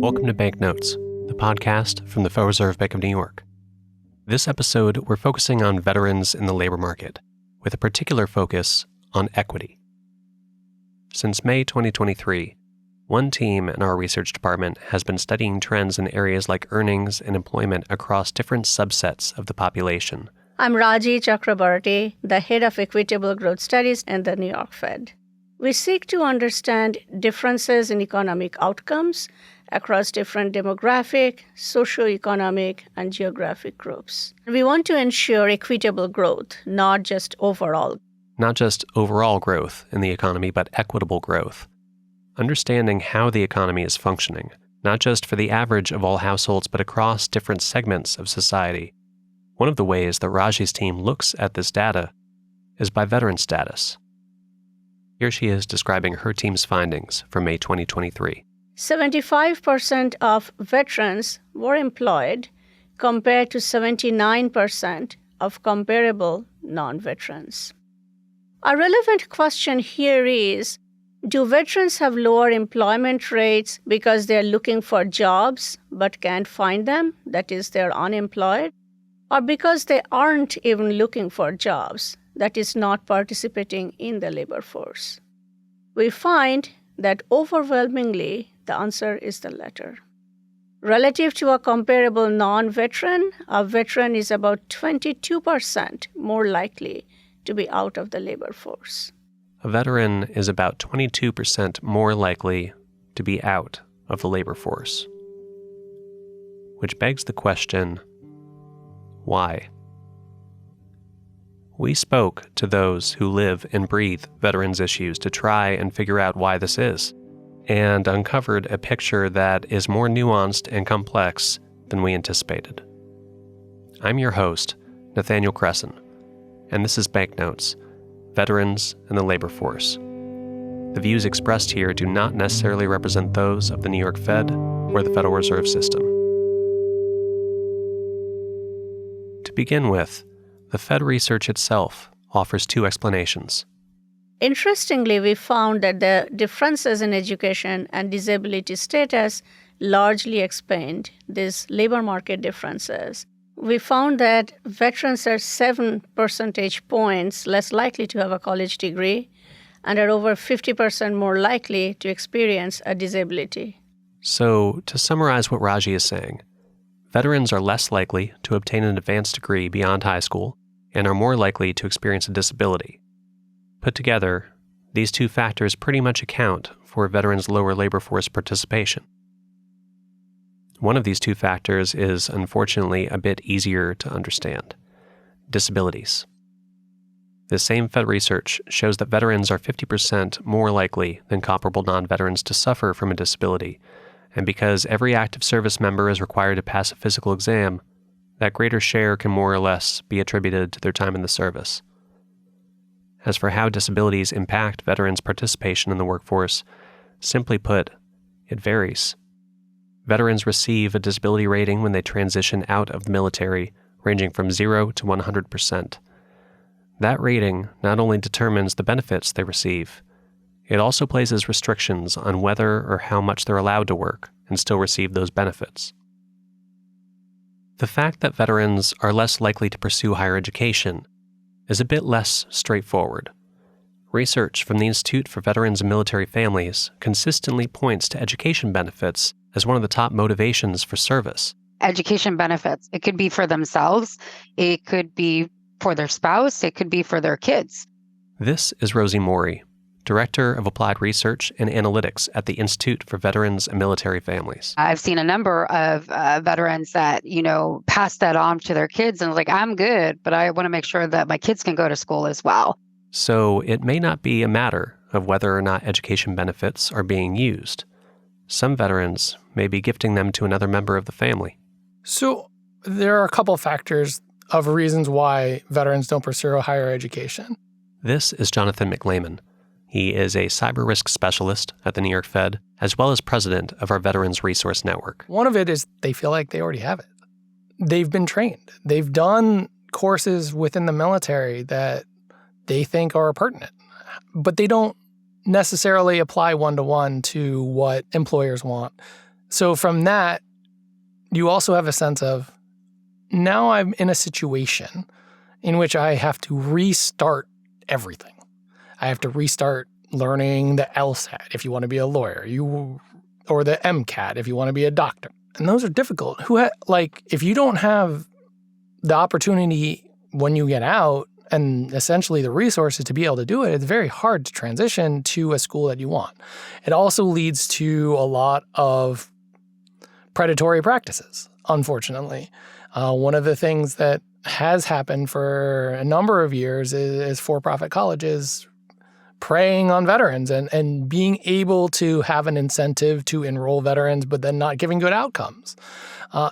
Welcome to Banknotes, the podcast from the Federal Reserve Bank of New York. This episode, we're focusing on veterans in the labor market, with a particular focus on equity. Since May 2023, one team in our research department has been studying trends in areas like earnings and employment across different subsets of the population. I'm Raji Chakrabarty, the head of Equitable Growth Studies in the New York Fed. We seek to understand differences in economic outcomes across different demographic, socioeconomic, and geographic groups. We want to ensure equitable growth, not just overall. Not just overall growth in the economy, but equitable growth. Understanding how the economy is functioning, not just for the average of all households, but across different segments of society. One of the ways that Raji's team looks at this data is by veteran status. Here she is describing her team's findings for May 2023. 75% of veterans were employed compared to 79% of comparable non-veterans. A relevant question here is, do veterans have lower employment rates because they're looking for jobs but can't find them, that is, they're unemployed, or because they aren't even looking for jobs, that is, not participating in the labor force? We find that overwhelmingly, the answer is the latter. Relative to a comparable non-veteran, a veteran is about 22% more likely to be out of the labor force. A veteran is about 22% more likely to be out of the labor force. Which begs the question, why? We spoke to those who live and breathe veterans' issues to try and figure out why this is, and uncovered a picture that is more nuanced and complex than we anticipated. I'm your host, Nathaniel Cresson, and this is Banknotes, Veterans and the Labor Force. The views expressed here do not necessarily represent those of the New York Fed or the Federal Reserve System. To begin with, the Fed research itself offers two explanations. Interestingly, we found that the differences in education and disability status largely explained these labor market differences. We found that veterans are 7 percentage points less likely to have a college degree and are over 50% more likely to experience a disability. So, to summarize what Raji is saying, veterans are less likely to obtain an advanced degree beyond high school and are more likely to experience a disability. Put together, these two factors pretty much account for veterans' lower labor force participation. One of these two factors is unfortunately a bit easier to understand: disabilities. The same Fed research shows that veterans are 50% more likely than comparable non-veterans to suffer from a disability, and because every active service member is required to pass a physical exam, that greater share can more or less be attributed to their time in the service. As for how disabilities impact veterans' participation in the workforce, simply put, it varies. Veterans receive a disability rating when they transition out of the military, ranging from 0 to 100%. That rating not only determines the benefits they receive, it also places restrictions on whether or how much they're allowed to work and still receive those benefits. The fact that veterans are less likely to pursue higher education is a bit less straightforward. Research from the Institute for Veterans and Military Families consistently points to education benefits as one of the top motivations for service. Education benefits. It could be for themselves, it could be for their spouse, it could be for their kids. This is Rosie Morey, Director of Applied Research and Analytics at the Institute for Veterans and Military Families. I've seen a number of veterans that, pass that on to their kids and like, I'm good, but I want to make sure that my kids can go to school as well. So it may not be a matter of whether or not education benefits are being used. Some veterans may be gifting them to another member of the family. So there are a couple factors of reasons why veterans don't pursue higher education. This is Jonathan McLayman. He is a cyber risk specialist at the New York Fed, as well as president of our Veterans Resource Network. One of it is they feel like they already have it. They've been trained. They've done courses within the military that they think are pertinent, but they don't necessarily apply one-to-one to what employers want. So from that, you also have a sense of, now I'm in a situation in which I have to restart everything. I have to restart learning the LSAT if you want to be a lawyer, or the MCAT if you want to be a doctor. And those are difficult. If you don't have the opportunity when you get out and essentially the resources to be able to do it, it's very hard to transition to a school that you want. It also leads to a lot of predatory practices, unfortunately. One of the things that has happened for a number of years is for-profit colleges preying on veterans and being able to have an incentive to enroll veterans, but then not giving good outcomes.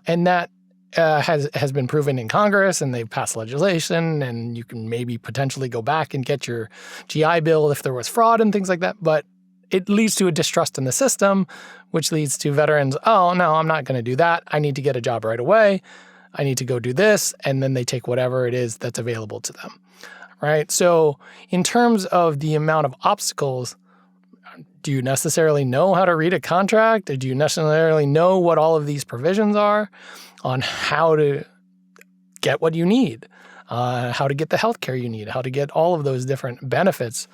And that has been proven in Congress, and they've passed legislation, and you can maybe potentially go back and get your GI Bill if there was fraud and things like that. But it leads to a distrust in the system, which leads to veterans, oh, no, I'm not going to do that. I need to get a job right away. I need to go do this. And then they take whatever it is that's available to them, right? So in terms of the amount of obstacles, do you necessarily know how to read a contract? Or do you necessarily know what all of these provisions are on how to get what you need, how to get the healthcare you need, how to get all of those different benefits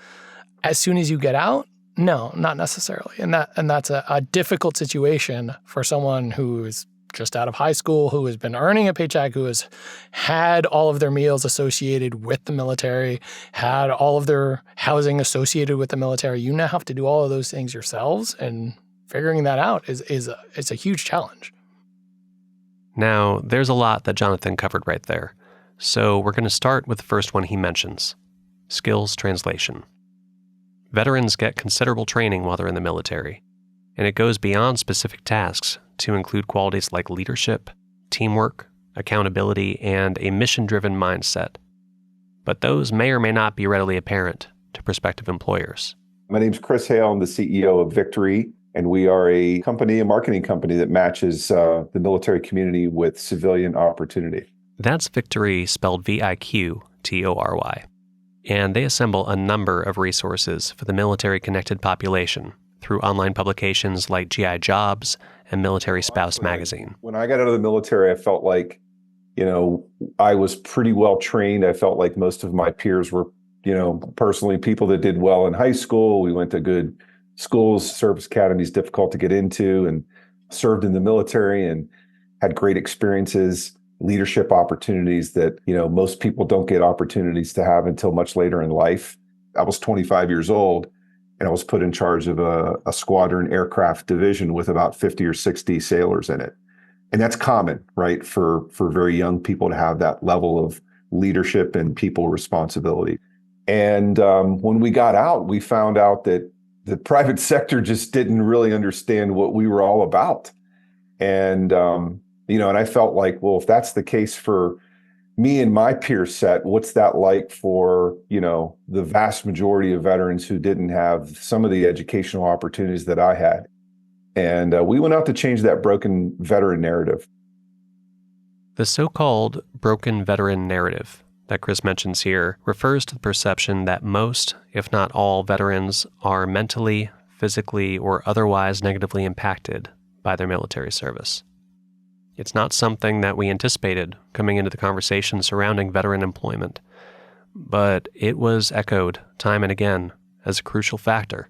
as soon as you get out? No, not necessarily. And that's a difficult situation for someone who is just out of high school, who has been earning a paycheck, who has had all of their meals associated with the military, had all of their housing associated with the military. You now have to do all of those things yourselves, and figuring that out is a huge challenge. Now, there's a lot that Jonathan covered right there. So we're going to start with the first one he mentions, skills translation. Veterans get considerable training while they're in the military, and it goes beyond specific tasks to include qualities like leadership, teamwork, accountability, and a mission-driven mindset. But those may or may not be readily apparent to prospective employers. My name's Chris Hale. I'm the CEO of Victory, and we are a marketing company that matches the military community with civilian opportunity. That's Victory, spelled VIQTORY. And they assemble a number of resources for the military-connected population through online publications like GI Jobs and Military Spouse magazine. When I got out of the military, I felt like, I was pretty well trained. I felt like most of my peers were, personally people that did well in high school. We went to good schools, service academies, difficult to get into, and served in the military and had great experiences, leadership opportunities that, most people don't get opportunities to have until much later in life. I was 25 years old, and I was put in charge of a squadron aircraft division with about 50 or 60 sailors in it. And that's common, right, for very young people to have that level of leadership and people responsibility. And when we got out, we found out that the private sector just didn't really understand what we were all about. And, and I felt like, well, if that's the case for me and my peer set, what's that like for, the vast majority of veterans who didn't have some of the educational opportunities that I had? And we went out to change that broken veteran narrative. The so-called broken veteran narrative that Chris mentions here refers to the perception that most, if not all, veterans are mentally, physically, or otherwise negatively impacted by their military service. It's not something that we anticipated coming into the conversation surrounding veteran employment, but it was echoed time and again as a crucial factor.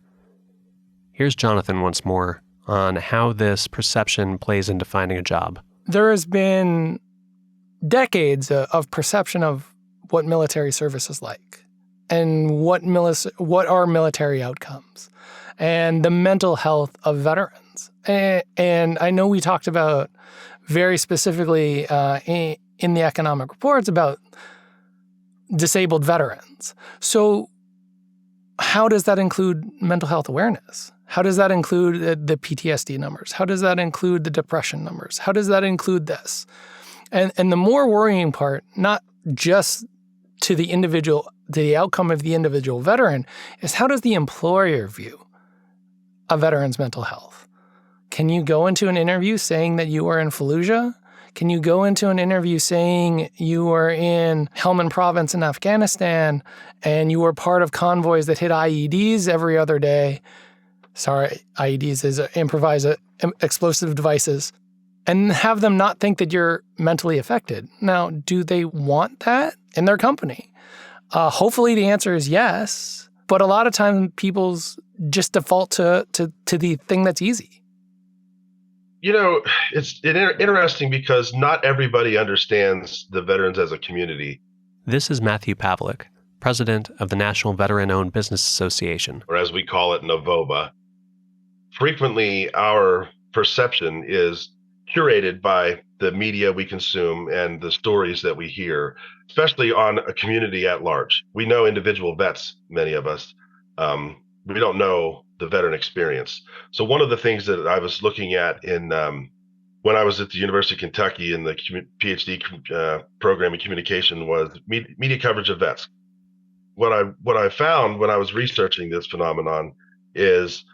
Here's Jonathan once more on how this perception plays into finding a job. There has been decades of perception of what military service is like and what are military outcomes and the mental health of veterans. And I know we talked about very specifically in the economic reports about disabled veterans. So how does that include mental health awareness? How does that include the PTSD numbers? How does that include the depression numbers? How does that include this? And the more worrying part, not just to the individual, to the outcome of the individual veteran, is how does the employer view a veteran's mental health? Can you go into an interview saying that you are in Fallujah? Can you go into an interview saying you are in Helmand Province in Afghanistan and you were part of convoys that hit IEDs every other day? IEDs is improvise explosive devices, and have them not think that you're mentally affected. Now, do they want that in their company? Hopefully the answer is yes, but a lot of times people's just default to the thing that's easy. It's interesting because not everybody understands the veterans as a community. This is Matthew Pavlik, president of the National Veteran-Owned Business Association, or as we call it, NAVOBA. Frequently, our perception is curated by the media we consume and the stories that we hear, especially on a community at large. We know individual vets, many of us. We don't know the veteran experience. So one of the things that I was looking at when I was at the University of Kentucky in the PhD program in communication was media coverage of vets. What I found when I was researching this phenomenon is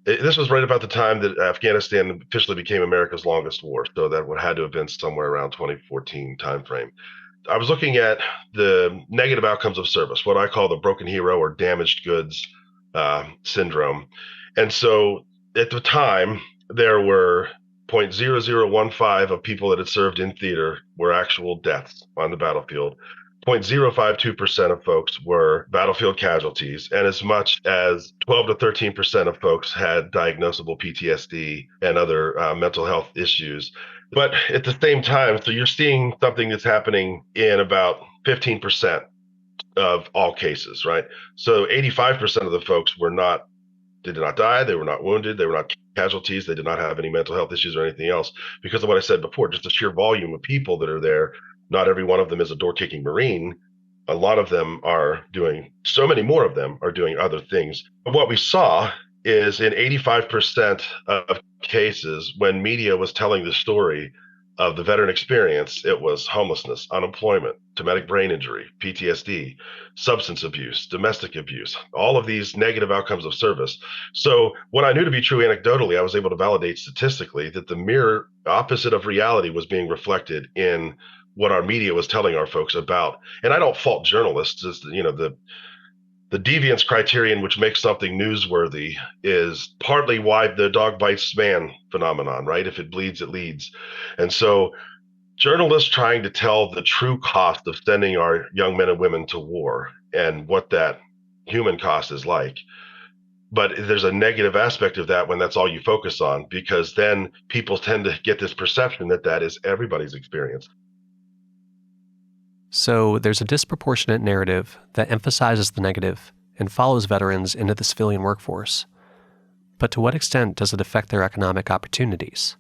this was right about the time that Afghanistan officially became America's longest war. So that had to have been somewhere around 2014 timeframe. I was looking at the negative outcomes of service, what I call the broken hero or damaged goods syndrome. And so at the time, there were 0.0015 of people that had served in theater were actual deaths on the battlefield. 0.052% of folks were battlefield casualties, and as much as 12 to 13% of folks had diagnosable PTSD and other mental health issues. But at the same time, so you're seeing something that's happening in about 15% of all cases, right? So 85% of the folks did not die, they were not wounded, they were not casualties, they did not have any mental health issues or anything else. Because of what I said before, just the sheer volume of people that are there, not every one of them is a door-kicking Marine. A lot of them so many more of them are doing other things. But what we saw is in 85% of cases, when media was telling the story of the veteran experience, it was homelessness, unemployment, traumatic brain injury, PTSD, substance abuse, domestic abuse, all of these negative outcomes of service. So what I knew to be true anecdotally, I was able to validate statistically that the mirror opposite of reality was being reflected in what our media was telling our folks about. And I don't fault journalists. The deviance criterion, which makes something newsworthy, is partly why the dog bites man phenomenon, right? If it bleeds, it leads. And so journalists trying to tell the true cost of sending our young men and women to war and what that human cost is like. But there's a negative aspect of that when that's all you focus on, because then people tend to get this perception that is everybody's experience. So there's a disproportionate narrative that emphasizes the negative and follows veterans into the civilian workforce. But to what extent does it affect their economic opportunities?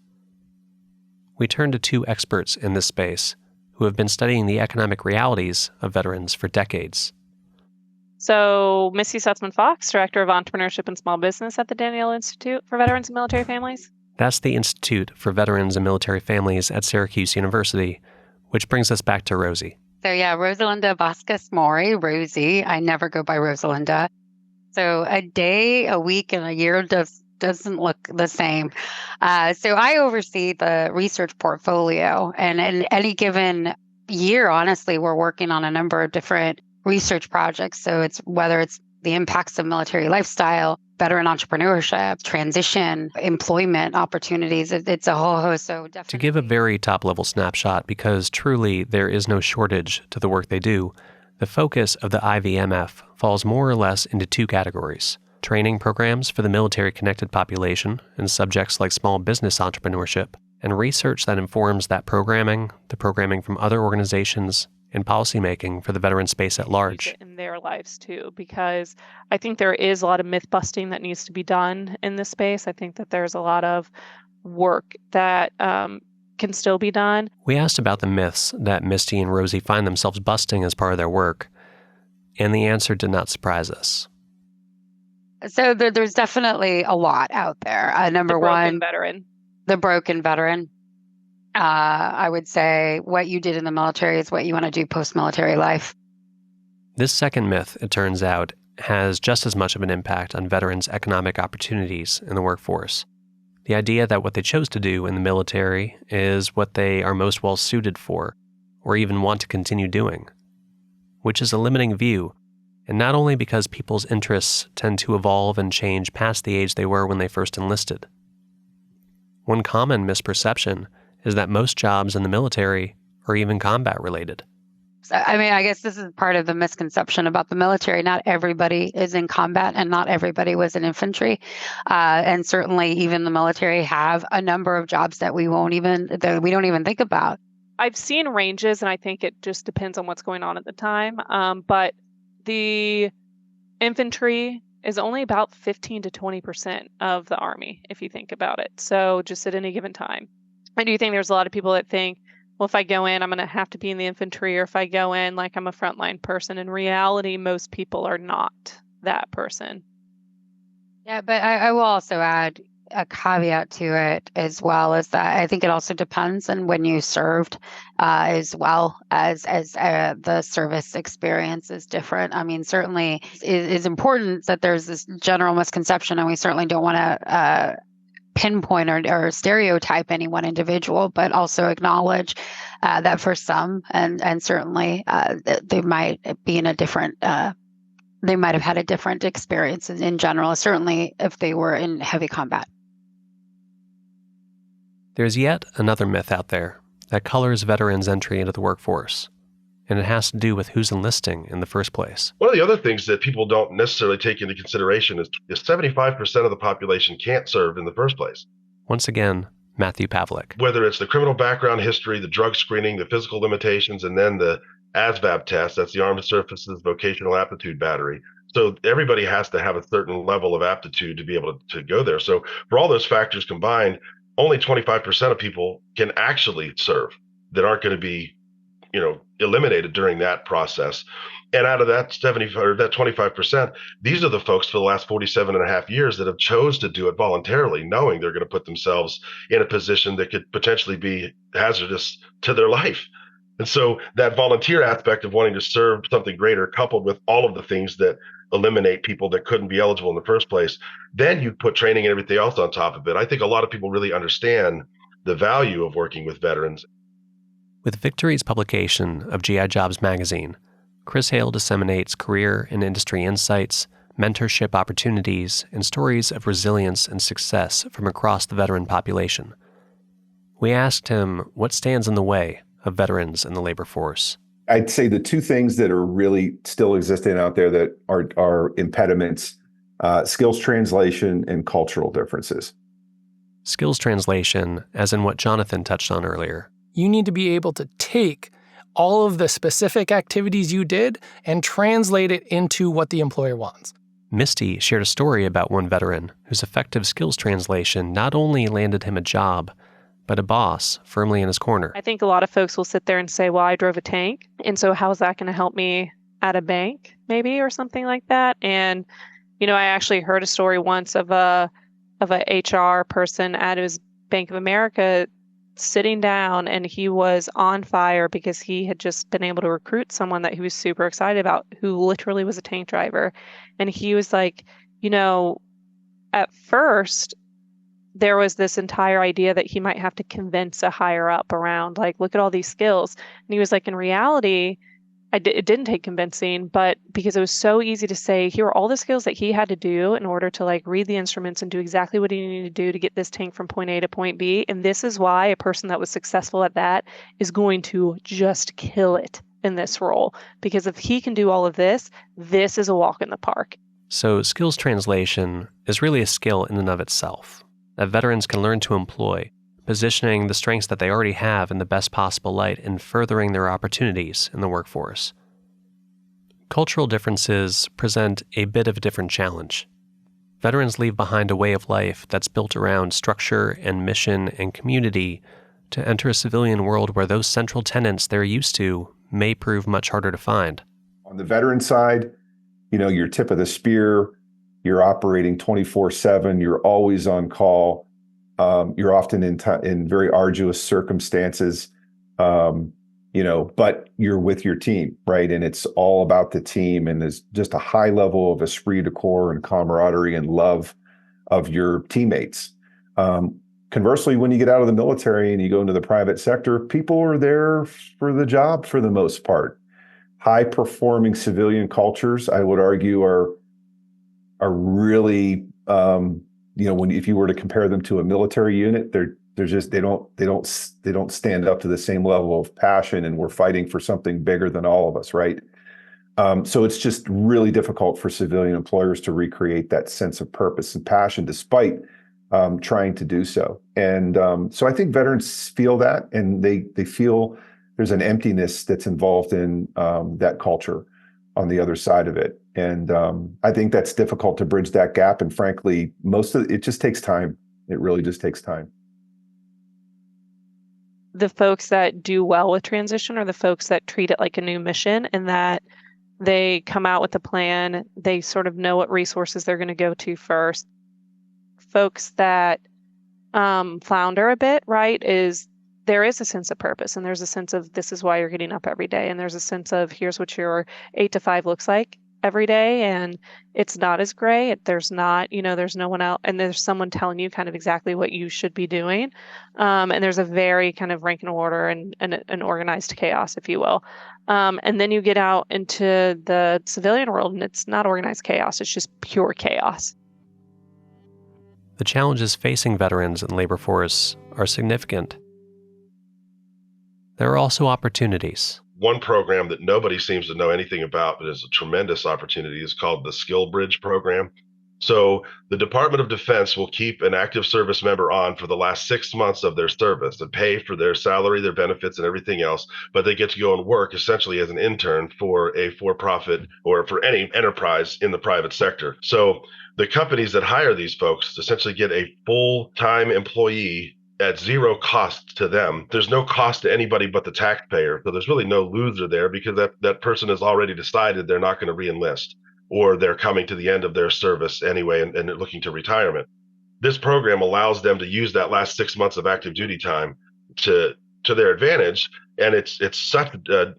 We turn to two experts in this space who have been studying the economic realities of veterans for decades. So, Missy Sussman-Fox, Director of Entrepreneurship and Small Business at the Daniel Institute for Veterans and Military Families. That's the Institute for Veterans and Military Families at Syracuse University, which brings us back to Rosie. So yeah, Rosalinda Vasquez Mori, Rosie. I never go by Rosalinda. So a day, a week, and a year doesn't look the same. So I oversee the research portfolio, and in any given year, honestly, we're working on a number of different research projects. So whether it's the impacts of military lifestyle, veteran entrepreneurship, transition, employment opportunities. It's a whole host. So definitely. To give a very top-level snapshot, because truly there is no shortage to the work they do, the focus of the IVMF falls more or less into two categories: training programs for the military-connected population in subjects like small business entrepreneurship, and research that informs that programming, the programming from other organizations, and policymaking for the veteran space at large. In their lives too, because I think there is a lot of myth busting that needs to be done in this space. I think that there's a lot of work that can still be done. We asked about the myths that Misty and Rosie find themselves busting as part of their work, and the answer did not surprise us. So there's definitely a lot out there. Number one, the broken veteran. I would say what you did in the military is what you want to do post-military life. This second myth, it turns out, has just as much of an impact on veterans' economic opportunities in the workforce. The idea that what they chose to do in the military is what they are most well suited for, or even want to continue doing, which is a limiting view and not only because people's interests tend to evolve and change past the age they were when they first enlisted. One common misperception is that most jobs in the military are even combat-related. I mean, I guess this is part of the misconception about the military. Not everybody is in combat, and not everybody was in infantry. And certainly, even the military have a number of jobs that we don't even think about. I've seen ranges, and I think it just depends on what's going on at the time. But the infantry is only about 15 to 20% of the Army, if you think about it. So just at any given time. I do think there's a lot of people that think, well, if I go in, I'm going to have to be in the infantry, or if I go in, like I'm a frontline person. In reality, most people are not that person. Yeah, but I will also add a caveat to it as well, is that I think it also depends on when you served, as well as the service experience is different. I mean, certainly it is important that there's this general misconception, and we certainly don't want to pinpoint or stereotype any one individual, but also acknowledge that for some, and certainly they might be in a different, they might have had a different experience in general, certainly if they were in heavy combat. There's yet another myth out there that colors veterans' entry into the workforce, and it has to do with who's enlisting in the first place. One of the other things that people don't necessarily take into consideration is 75% of the population can't serve in the first place. Once again, Matthew Pavlik. Whether it's the criminal background history, the drug screening, the physical limitations, and then the ASVAB test, that's the Armed Services Vocational Aptitude Battery. So everybody has to have a certain level of aptitude to be able to go there. So for all those factors combined, only 25% of people can actually serve that aren't going to be, eliminated during that process. And out of that 25%, these are the folks for the last 47 and a half years that have chose to do it voluntarily, knowing they're going to put themselves in a position that could potentially be hazardous to their life. And so that volunteer aspect of wanting to serve something greater, coupled with all of the things that eliminate people that couldn't be eligible in the first place, then you put training and everything else on top of it. I think a lot of people really understand the value of working with veterans. With Victory's publication of GI Jobs magazine, Chris Hale disseminates career and industry insights, mentorship opportunities, and stories of resilience and success from across the veteran population. We asked him what stands in the way of veterans in the labor force. I'd say the two things that are really still existing out there that are impediments, skills translation and cultural differences. Skills translation, as in what Jonathan touched on earlier. You need to be able to take all of the specific activities you did and translate it into what the employer wants. Misty shared a story about one veteran whose effective skills translation not only landed him a job, but a boss firmly in his corner. I think a lot of folks will sit there and say, well, I drove a tank, and so how is that going to help me at a bank, maybe, or something like that? And, I actually heard a story once of a HR person at his Bank of America sitting down, and he was on fire because he had just been able to recruit someone that he was super excited about, who literally was a tank driver. And he was like, at first, there was this entire idea that he might have to convince a higher up around, like, look at all these skills. And he was like, in reality, it didn't take convincing, but because it was so easy to say, here are all the skills that he had to do in order to read the instruments and do exactly what he needed to do to get this tank from point A to point B. And this is why a person that was successful at that is going to just kill it in this role. Because if he can do all of this, this is a walk in the park. So skills translation is really a skill in and of itself that veterans can learn to employ, positioning the strengths that they already have in the best possible light and furthering their opportunities in the workforce. Cultural differences present a bit of a different challenge. Veterans leave behind a way of life that's built around structure and mission and community to enter a civilian world where those central tenets they're used to may prove much harder to find. On the veteran side, you're tip of the spear, you're operating 24/7, you're always on call. You're often in very arduous circumstances, but you're with your team, right? And it's all about the team, and there's just a high level of esprit de corps and camaraderie and love of your teammates. Conversely, when you get out of the military and you go into the private sector, people are there for the job for the most part. high-performing civilian cultures, I would argue, are really, if you were to compare them to a military unit, they're just they don't stand up to the same level of passion, and we're fighting for something bigger than all of us, right? So it's just really difficult for civilian employers to recreate that sense of purpose and passion, despite trying to do so. And so I think veterans feel that, and they feel there's an emptiness that's involved in that culture on the other side of it. And I think that's difficult to bridge that gap. And frankly, it just takes time. It really just takes time. The folks that do well with transition are the folks that treat it like a new mission, and that they come out with a plan. They sort of know what resources they're going to go to first. Folks that flounder a bit, right, there is a sense of purpose, and there's a sense of this is why you're getting up every day, and there's a sense of here's what your 8 to 5 looks like every day, and it's not as gray. There's not, there's no one else, and there's someone telling you kind of exactly what you should be doing, and there's a very kind of rank and order and an organized chaos, if you will. And then you get out into the civilian world, and it's not organized chaos, it's just pure chaos. The challenges facing veterans in the labor force are significant. There are also opportunities. One program that nobody seems to know anything about, but is a tremendous opportunity, is called the Skill Bridge program. So the Department of Defense will keep an active service member on for the last 6 months of their service and pay for their salary, their benefits, and everything else, but they get to go and work essentially as an intern for a for-profit or for any enterprise in the private sector. So the companies that hire these folks essentially get a full-time employee at zero cost to them. There's no cost to anybody but the taxpayer. So there's really no loser there, because that person has already decided they're not going to re-enlist, or they're coming to the end of their service anyway and they're looking to retirement. This program allows them to use that last 6 months of active duty time to their advantage. And it's such a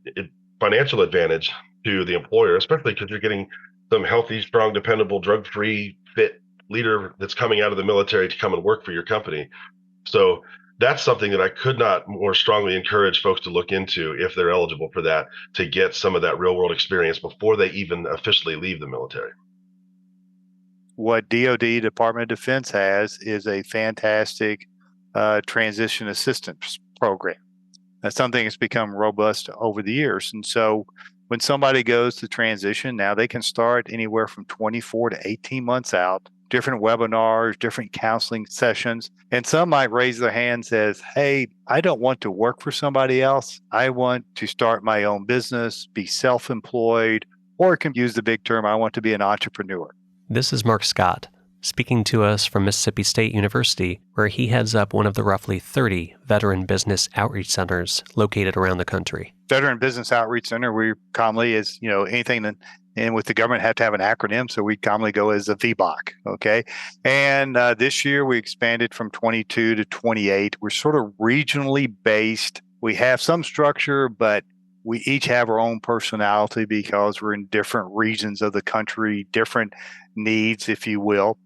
financial advantage to the employer, especially because you're getting some healthy, strong, dependable, drug-free, fit leader that's coming out of the military to come and work for your company. So that's something that I could not more strongly encourage folks to look into if they're eligible for that, to get some of that real world experience before they even officially leave the military. What DoD, Department of Defense, has is a fantastic transition assistance program. That's something that's become robust over the years. And so when somebody goes to transition, now they can start anywhere from 24 to 18 months out, different webinars, different counseling sessions. And some might raise their hand and says, hey, I don't want to work for somebody else. I want to start my own business, be self-employed, or can use the big term, I want to be an entrepreneur. This is Mark Scott, speaking to us from Mississippi State University, where he heads up one of the roughly 30 veteran business outreach centers located around the country. Veteran Business Outreach Center, we commonly is, anything that, and with the government have to have an acronym, so we commonly go as a VBOC, okay? And this year we expanded from 22 to 28. We're sort of regionally based. We have some structure, but we each have our own personality because we're in different regions of the country, different needs, if you will.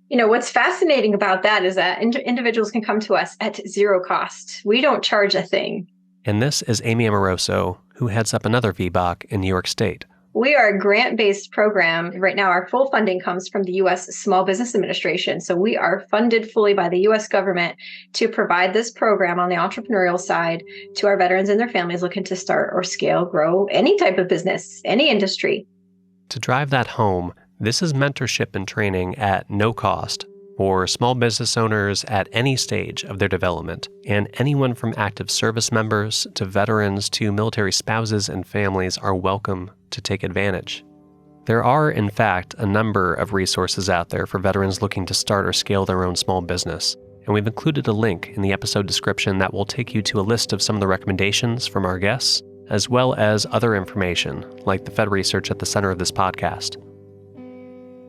What's fascinating about that is that individuals can come to us at zero cost. We don't charge a thing. And this is Amy Amoroso, who heads up another VBOC in New York State. We are a grant-based program. Right now, our full funding comes from the U.S. Small Business Administration. So we are funded fully by the U.S. government to provide this program on the entrepreneurial side to our veterans and their families looking to start or scale, grow any type of business, any industry. To drive that home, this is mentorship and training at no cost for small business owners at any stage of their development, and anyone from active service members to veterans to military spouses and families are welcome to take advantage. There are, in fact, a number of resources out there for veterans looking to start or scale their own small business, and we've included a link in the episode description that will take you to a list of some of the recommendations from our guests, as well as other information, like the Fed research at the center of this podcast.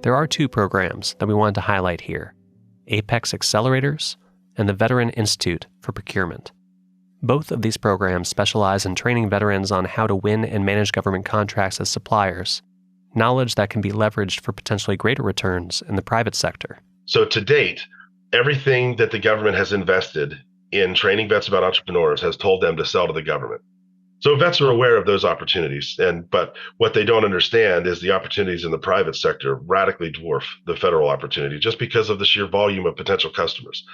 There are 2 programs that we wanted to highlight here: Apex Accelerators and the Veteran Institute for Procurement. Both of these programs specialize in training veterans on how to win and manage government contracts as suppliers, knowledge that can be leveraged for potentially greater returns in the private sector. So to date, everything that the government has invested in training vets about entrepreneurs has told them to sell to the government. So vets are aware of those opportunities, but what they don't understand is the opportunities in the private sector radically dwarf the federal opportunity just because of the sheer volume of potential customers.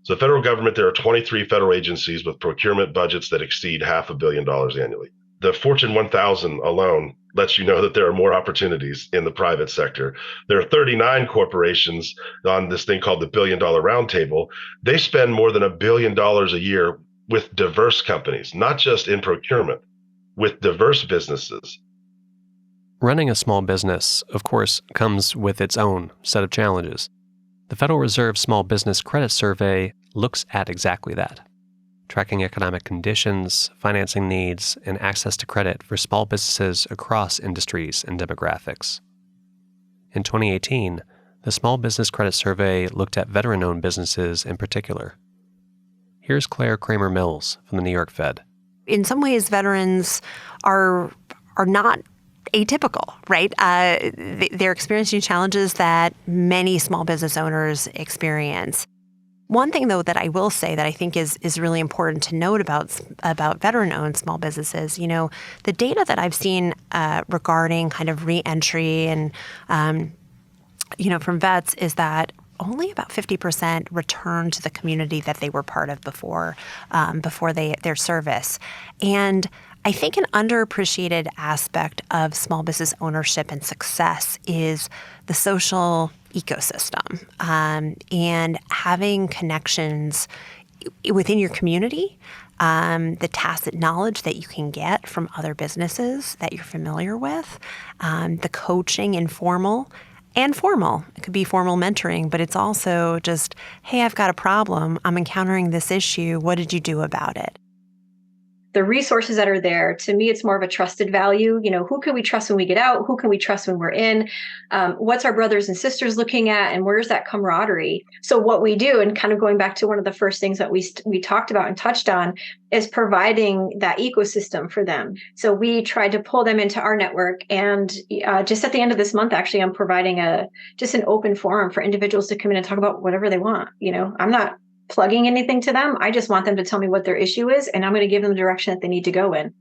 So the federal government, there are 23 federal agencies with procurement budgets that exceed $500 million annually. The Fortune 1000 alone lets you know that there are more opportunities in the private sector. There are 39 corporations on this thing called the $1 Billion Roundtable. They spend more than $1 billion a year with diverse companies, not just in procurement, with diverse businesses. Running a small business, of course, comes with its own set of challenges. The Federal Reserve Small Business Credit Survey looks at exactly that, tracking economic conditions, financing needs, and access to credit for small businesses across industries and demographics. In 2018, the Small Business Credit Survey looked at veteran-owned businesses in particular. Here's Claire Kramer-Mills from the New York Fed. In some ways, veterans are not atypical, right? They're experiencing challenges that many small business owners experience. One thing, though, that I will say that I think is really important to note about veteran-owned small businesses, the data that I've seen regarding kind of re-entry and, from vets is that only about 50% return to the community that they were part of before their service. And I think an underappreciated aspect of small business ownership and success is the social ecosystem and having connections within your community, the tacit knowledge that you can get from other businesses that you're familiar with, the coaching, informal and formal. It could be formal mentoring, but it's also just, hey, I've got a problem. I'm encountering this issue. What did you do about it? The resources that are there, to me, it's more of a trusted value. Who can we trust when we get out? Who can we trust when we're in? What's our brothers and sisters looking at? And where's that camaraderie? So what we do, and kind of going back to one of the first things that we talked about and touched on, is providing that ecosystem for them. So we tried to pull them into our network. And just at the end of this month, actually, I'm providing just an open forum for individuals to come in and talk about whatever they want. I'm not plugging anything to them. I just want them to tell me what their issue is, and I'm going to give them the direction that they need to go in.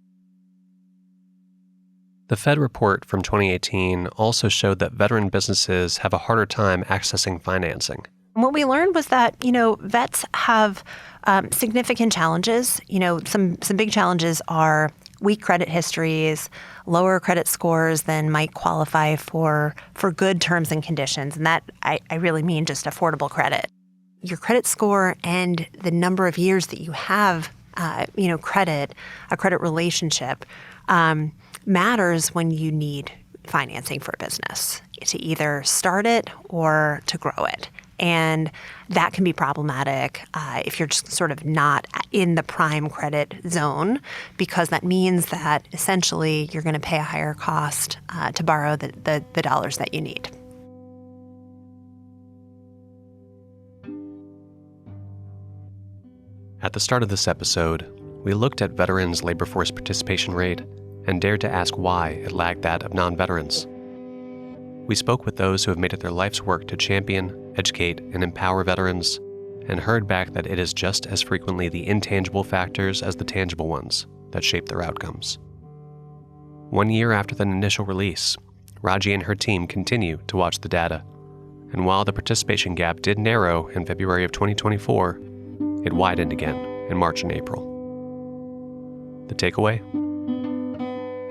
The Fed report from 2018 also showed that veteran businesses have a harder time accessing financing. What we learned was that, vets have significant challenges. Some big challenges are weak credit histories, lower credit scores than might qualify for good terms and conditions. And that I really mean just affordable credit. Your credit score and the number of years that you have, a credit relationship matters when you need financing for a business to either start it or to grow it. And that can be problematic if you're just sort of not in the prime credit zone, because that means that essentially you're going to pay a higher cost to borrow the dollars that you need. At the start of this episode, we looked at veterans' labor force participation rate and dared to ask why it lagged that of non-veterans. We spoke with those who have made it their life's work to champion, educate, and empower veterans, and heard back that it is just as frequently the intangible factors as the tangible ones that shape their outcomes. 1 year after the initial release, Raji and her team continue to watch the data, and while the participation gap did narrow in February of 2024, it widened again in March and April. The takeaway?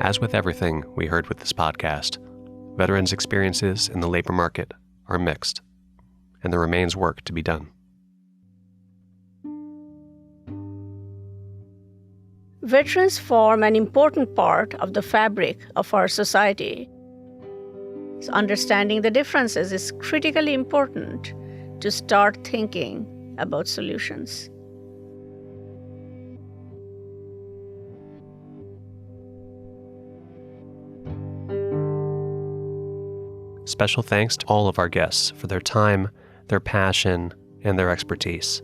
As with everything we heard with this podcast, veterans' experiences in the labor market are mixed, and there remains work to be done. Veterans form an important part of the fabric of our society. So understanding the differences is critically important to start thinking about solutions. Special thanks to all of our guests for their time, their passion, and their expertise.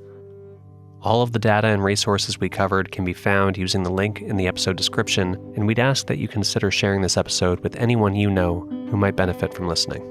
All of the data and resources we covered can be found using the link in the episode description, and we'd ask that you consider sharing this episode with anyone you know who might benefit from listening.